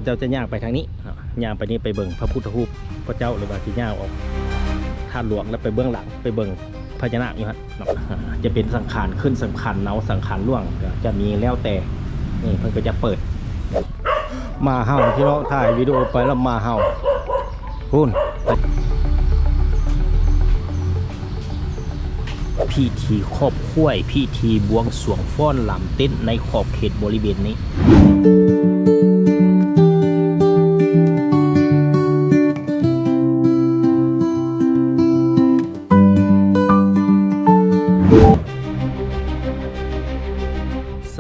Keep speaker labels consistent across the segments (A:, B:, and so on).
A: พระเจ้าจะย่างไปทางนี้ย่างไปนี้ไปเบิ่งพระพุทธรูปพระเจ้าหรือว่าที่ย่างออกท่าหลวงแล้วไปเบื้องหลังไปเบิ่งพญานาคอยู่ฮะจะเป็นสังขารขึ้นสำคัญเนาสังขารล่วงจะมีแล้วแต่นี่เพิ่นก็จะเปิดมาเห่าที่เราถ่ายวิดีโอไปแล้วมาเห่าคุณพิธีครอบครัวพิธีบวงสรวงฟ้อนลำเต้นในขอบเขตบริเวณนี้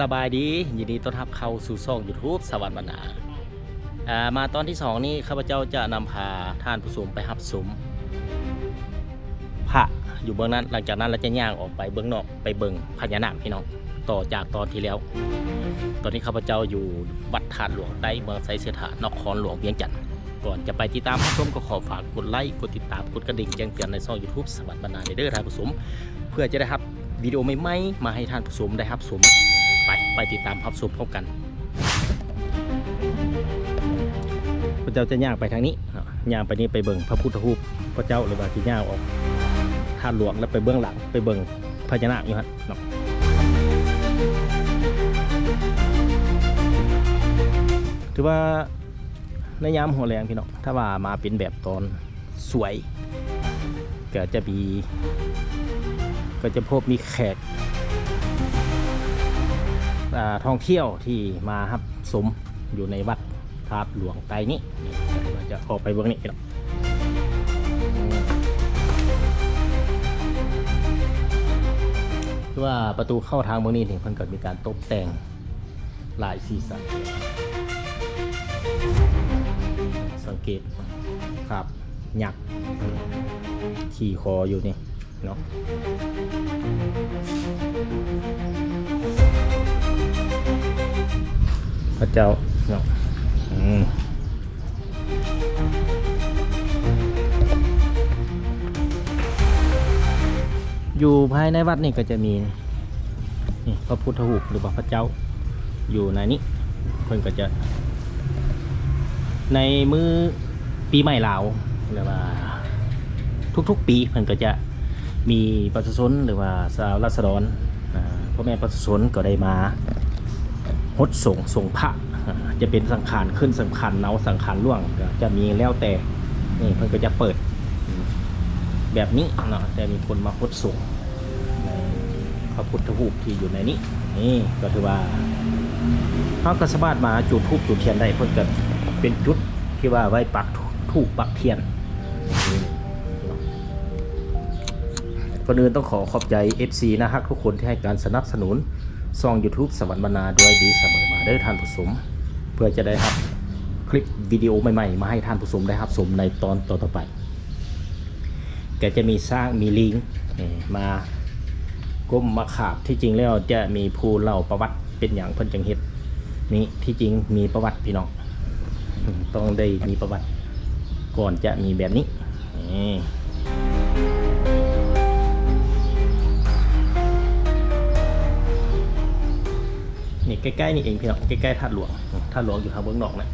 A: สบายดียินดีต้อนรับเข้าสู่ช่อง YouTube สวรรค์บรรณามาตอนที่2นี้ข้าพเจ้าจะนำพาท่านผู้ชมไปรับชมพระอยู่เบื้องนั้นหลังจากนั้นเราจะย่างออกไปเบื้องนอกไปเบิ่งพญานาคพี่น้องต่อจากตอนที่แล้วตอนนี้ข้าพเจ้าอยู่วัดธาตุหลวงใต้เมืองไซเสถานครหลวงเวียงจันทร์ก่อนจะไปติดตามรับชมก็ขอฝากกดไลค์กดติดตามกดกระดิ่งแจ้งเตือนในช่อง YouTube สวรรค์บรรณาเด้อท่านผู้ชมเพื่อจะได้รับวิดีโอใหม่ๆมาให้ท่านผู้ชมได้รับชมไปติดตามรับชมพร้อมกันพระเจ้าจะย่างไปทางนี้ย่างไปนี้ไปเบิ่งพระพุทธรูปพระเจ้าหรือว่าที่ย่างออกท่าหลวงแล้วไปเบื้องหลังไปเบิ่งพญานาคอยู่ฮะถือว่าในยามหัวแรงพี่น้องถ้าว่ามาเป็นแบบตอนสวยก็จะพบมีแขกท่องเที่ยวที่มาครับสมอยู่ในวัดธาตุหลวงใต้นี้เราจะออกไปเบื้องนี้พี่น้องคือว่าประตูเข้าทางเบื้องนี้เพิ่นเกิดมีการตกแต่งหลายสีสันสังเกตครับหยักขี่คออยู่นี่เนาะพระเจ้าเนาะอยู่ภายในวัดนี่ก็จะมีนี่พระพุทธรูปหรือว่าพระเจ้าอยู่ในนี้เพิ่นก็จะในมื้อปีใหม่ลาวหรือว่าทุกๆปีเพิ่นก็จะมีประชาชนหรือว่าชาวราษฎรพ่อแม่ประชาชนก็ได้มาฮดส่งพระจะเป็นสังขารขึ้นสำคัญเนาสังขารล่วงจะมีแล้วแต่นี่เพิ่นก็จะเปิดแบบนี้เนาะจะมีคนมาฮดส่งในพระพุทธรูปที่อยู่ในนี้นี่ก็ถือว่าเขาก็สามารถมาจุดธูปจุดเทียนได้เพิ่นก็เป็นจุดที่ว่าไว้ปักธูปปักเทียนก่อนอื่นต้องขอบใจ FC นะครับทุกคนที่ให้การสนับสนุนช่อง YouTube สวรรค์บรรณาด้วยดีเสมอมาได้ท่านผู้ชมเพื่อจะได้รับคลิปวิดีโอใหม่ๆมาให้ท่านผู้ชมได้รับชมในตอนต่อไปแกจะมีสร้างมีลิงก์มาก้มมาขาบที่จริงแล้วจะมีผู้เล่าประวัติเป็นอย่างเพิ่นจังเฮ็ดนี่ที่จริงมีประวัติพี่น้องต้องได้มีประวัติก่อนจะมีแบบนี้นี่ใกล้ๆนี่เองพี่น้องใกล้ๆธาตุหลวงอยู่ทางเบื้องนอกนะ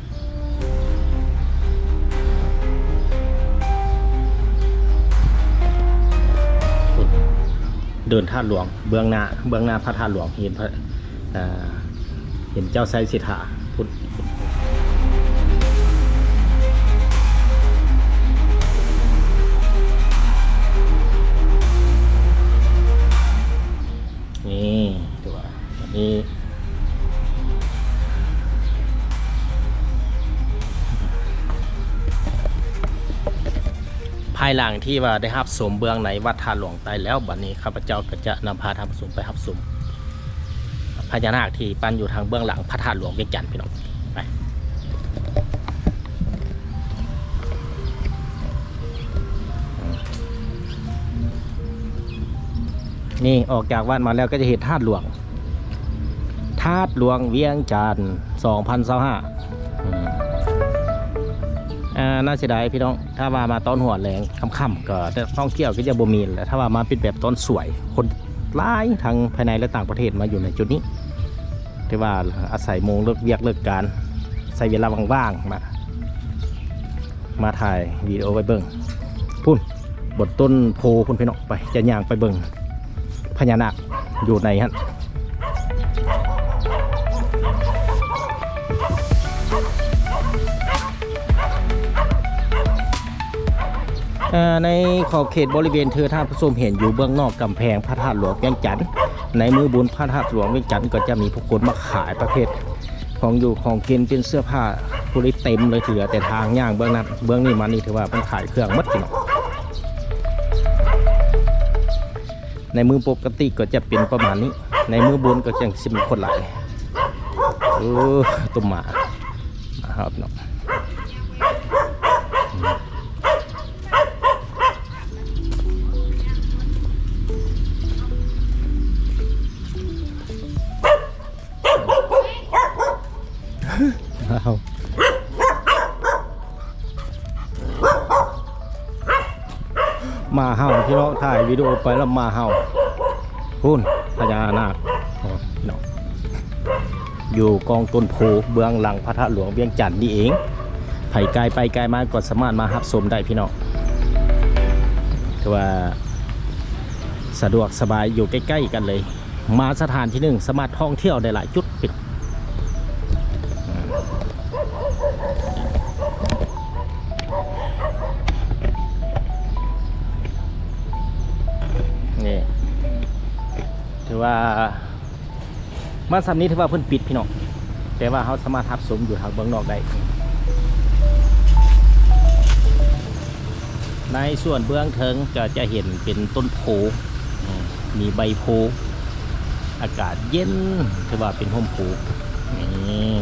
A: เดินธาตุหลวงเบื้องหน้าพระธาตุหลวงเห็นเจ้าไซสิทธาพุทธนี่ตัวนี้ภายหลังที่ว่าได้รับชมเบื้องในวัดธาตุหลวงใต้แล้วบัดนี้ข้าพเจ้าก็จะนำพาท่านผู้ชมไปรับชมพญานาคที่ปั้นอยู่ทางเบื้องหลังพระธาตุหลวงเวียงจันทร์พี่น้องไปนี่ออกจากวัดมาแล้วก็จะเห็นธาตุหลวงเวียงจันทร์2025น่าเสียดายพี่น้องถ้ามาตอนหัวแรงค่ำๆก็ท่องเที่ยวก็จะบ่มีแล้วถ้าว่ามาเป็นแบบตอนสวยคนหลายทั้งภายในและต่างประเทศมาอยู่ในจุดนี้ที่ว่าอาศัยโมงเลิกเวียกเลิกการ ใส่เวลาว่างๆมาถ่ายวิดีโอไว้เบิ่งพุ่นบนต้นโพพุ่นพี่น้องไปจะย่างไปเบิ่งพญานาคอยู่ในฮะในขอบเขตบริเวณเธอท่านผู้ชมเห็นอยู่เบื้องนอกกำแพงพระธาตุหลวงเวียงจันทร์ในมือบุญพระธาตุหลวงเวียงจันทร์ก็จะมีผู้คนมาขายประเภทของอยู่ของกินเป็นเสื้อผ้าผู้ริเต็มเลยถือแต่ทางย่างเบื้องนั้นเบื้องนี้มานี่ถือว่าเป็นขายเครื่องมัดพี่น้องในมือปกติก็จะเป็นประมาณนี้ในมือบุญก็จะสิบคนหลายตุ่มหมาครับเนาะมาเห่าพี่น้องถ่ายวิดีโอไปแล้วมาเห่าพุ่นพญานาคพี่น้องอยู่กองต้นโพเบื้องหลังพระธาตุหลวงเวียงจันทร์นี่เองไผ่ไกลไปไกลมาก็สามารถมารับชมได้พี่น้องถือว่าสะดวกสบายอยู่ใกล้ๆกันเลยมาสถานที่หนึ่งสามารถท่องเที่ยวได้หลายจุดปิดนี่ถือว่ามาสำนี้ถือว่าเพิ่นปิดพี่น้องแต่ว่าเขาสามารถรับชมอยู่ทางเบื้องนอกได้ในส่วนเบื้องเทิงก็จะเห็นเป็นต้นโพมีใบโพอากาศเย็นถือว่าเป็นร่มโพนี่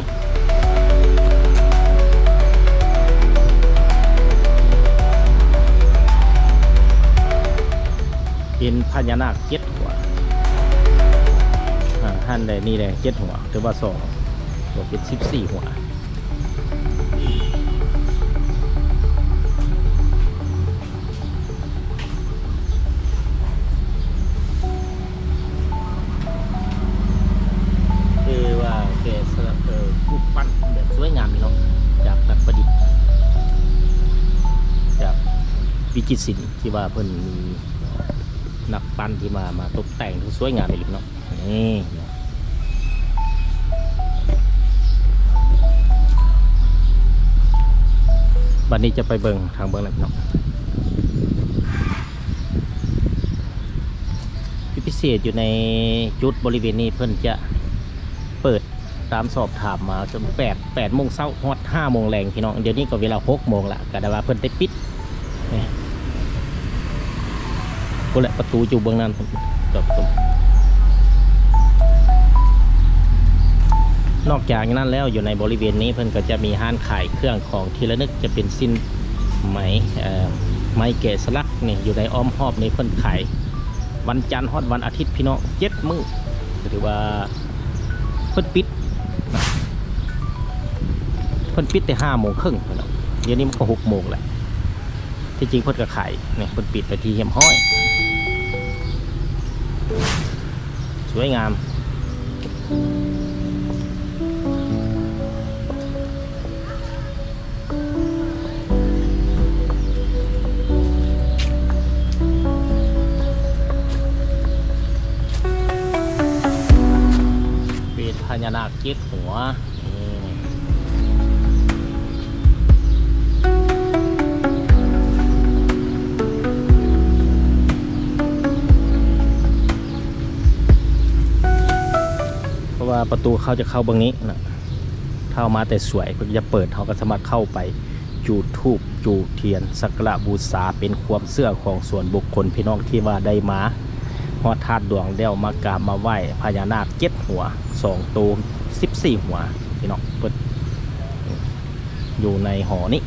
A: เป็นพญานาค7 หัวท่านใดนี่เลย7 หัวถือว่า2รวมเป็น14 หัวคือว่าแกสลักรูปปั้นแบบสวยงามพี่น้องจากนักประดิษฐ์จากวิจิตรศิลป์ที่ว่าเพิ่นมีนักปั้นที่มาตกแต่งที่สวยงามเลยพี่น้องนี่บัดนี้จะไปเบิ่งทางเบิ่งเลยพี่น้องพิเศษอยู่ในจุดบริเวณนี้เพิ่นจะเปิดตามสอบถามมาจน8 โมงเช้าฮอด5 โมงแรงพี่น้องเดี๋ยวนี้ก็เวลา6 โมงละก็ได้ว่าเพิ่นได้ปิดก็แหละประตูอยู่เบื้องนั้นนอกจากนั้นแล้วอยู่ในบริเวณนี้เพิ่นก็จะมีห้านขายเครื่องของที่ระลึกจะเป็นสิ้นไหมไม้แกะสลักนี่อยู่ในอ้อมหอบนี้เพิ่นขายวันจันทร์ฮอดวันอาทิตย์พี่น้อง7 มื้อหรือว่าเพิ่นปิดแต่5 โมงครึ่งพี่น้องเดี๋ยวนี้มันก็6 โมงแหละที่จริงเพิ่นก็ขายนี่เพิ่นปิดไปที่เหี่ยมห้อยสวยงามเป็นพญานาค7 หัวว่าประตูเขาจะเข้าบางนี้นะเข้ามาแต่สวยเพื่อจะเปิดเขาก็สามารถเข้าไปจูดธูปจูดเทียนสักการะบูชาเป็นความเชื่อของส่วนบุคคลพี่น้องที่ว่าได้มาฮอดธาตุดวงเดี่ยวมากราบมาไหว้พญานาค7 หัว2 ตัว14 หัวพี่น้องเปิดอยู่ในหอนี้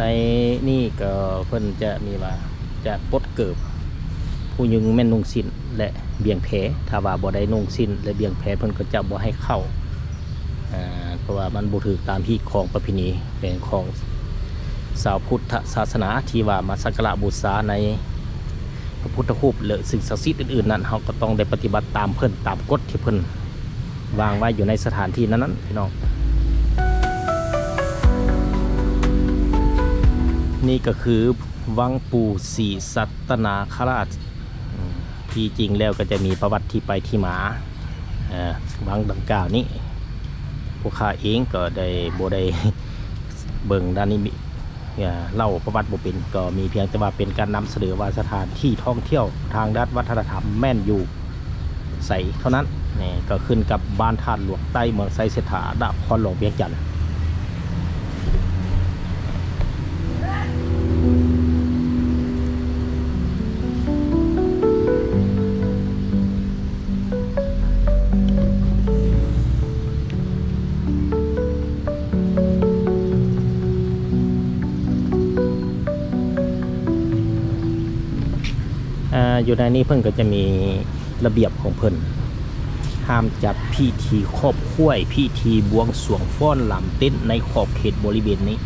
A: ในนี่ก็เพิ่นจะมีว่าจะปลดเกิบผู้ยึงแม่นนุ่งสิ้นและเบี่ยงแผถ้าว่าบ่ได้นุ่งสิ้นและเบี่ยงแผเพิ่นก็จะบ่ให้เข้า ราะว่ามันบ่ถูกตามที่ของประเพณีเป็นของชาวพุทธศาสนาที่ว่ามาสักการะบูชาในพระพุทธรูปหรือสิ่งศักดิ์สิทธิ์อื่นๆนั้นเราก็ต้องได้ปฏิบัติตามเพิ่นตามกฎที่เพิ่นวางไว้อยู่ในสถานที่นั้นๆพี่น้องนี่ก็คือวังปู่ศรีสัตนาคราชที่จริงแล้วก็จะมีประวัติที่ไปที่มาวังดังกล่าวนี้พวกข้าเองก็ได้บ่ได้เบิ่งด้านนี้เล่าประวัติบ่เป็นก็มีเพียงแต่ว่าเป็นการนำเสนอว่าสถานที่ท่องเที่ยวทางด้านวัฒนธรรมแม่นอยู่ใสเท่านั้นนี่ก็ขึ้นกับบ้านธาตุหลวงใต้เมืองไซเสถาดาครหลวงเวียงจันทน์อยู่ในนี้เพิ่นก็จะมีระเบียบของเพิ่นห้ามจัดพิธีครอบครัวพิธีบวงสรวงฟ้อนลำเต้นในขอบเขตบริเวณนี้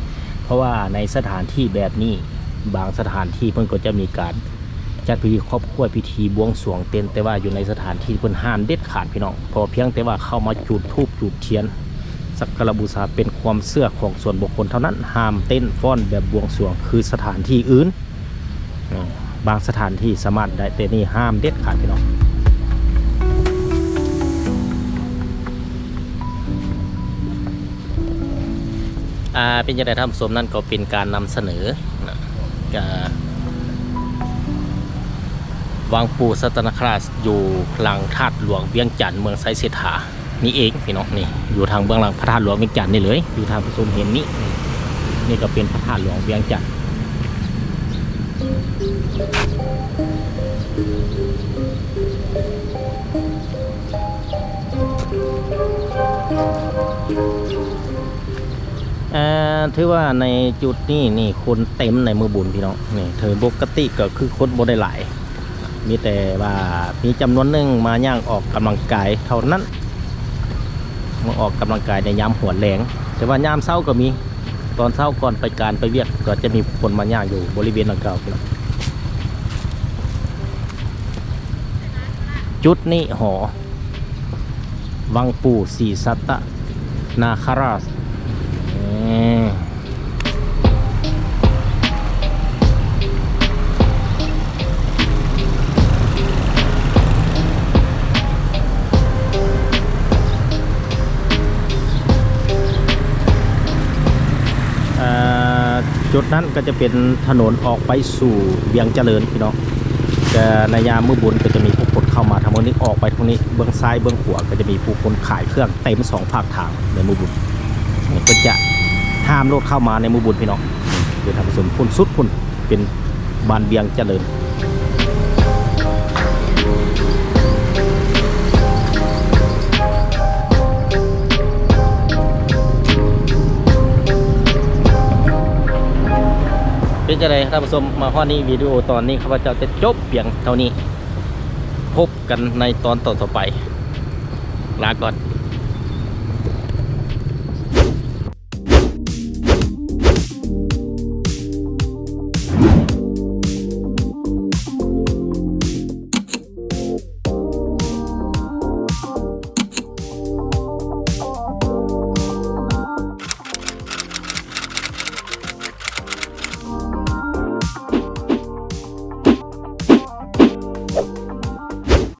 A: เพราะว่าในสถานที่แบบนี้บางสถานที่เพิ่นก็จะมีการจัดพิธีครอบครัวพิธีบวงสรวงเต้นแต่ว่าอยู่ในสถานที่เพิ่นห้ามเด็ดขาดพี่น้องพอเพียงแต่ว่าเข้ามาจุดธูปจุดเทียนสักการะบูชาเป็นความเชื่อของส่วนบุคคลเท่านั้นห้ามเต้นฟ้อนแบบบวงสรวงคือสถานที่อื่นบางสถานที่สามารถได้แต่นี่ห้ามเด็ดขาดพี่น้องเป็นยังไงท่านผู้ชมนั่นก็เป็นการนำเสนอวังปู่สัตนคราชอยู่หลังธาตุหลวงเวียงจันทน์เมืองไซเสถานี่เองพี่น้องนี่อยู่ทางเบื้องหลังพระธาตุหลวงเวียงจันทน์นี่เลยอยู่ทางผู้ชมเห็นนี่ก็เป็นพระธาตุหลวงเวียงจันทน์ถือว่าในจุดนี้นี่คนเต็มในมือบุญพี่น้องนี่เธอปกติก็คือคนบ่ได้หลายมีแต่ว่ามีจำนวนหนึ่งมาย่างออกกำลังกายเท่านั้นมาออกกำลังกายในยามหัวแรงแต่ว่ายามเช้าก็มีตอนเช้าก่อนไปการไปเวียกก็จะมีคนมาย่างอยู่บริเวณดังกล่าวพี่น้องจุดนี้หอวังปู่ศรีสัตนาคราชจุดนั้นก็จะเป็นถนนออกไปสู่เวียงเจริญพี่น้องแต่ในยามมื้อบุญก็จะมีผู้คนเข้ามาทางนี้ออกไปทางนี้เบื้องซ้ายเบื้องขวาก็จะมีผู้คนขายเครื่องเต็มสองภาคทางในมื้อบุญก็จะห้ามรถเข้ามาในมื้อบุญพี่น้องเดี๋ยวทำผสมพุ่นสุดพุ่นเป็นบ้านเวียงเจริญเป็นจะไรท่านผู้ชมมาข้อนี้วิดีโอตอนนี้ข้าพเจ้าจะจบเพียงเท่านี้พบกันในตอนต่อไปลาก่อน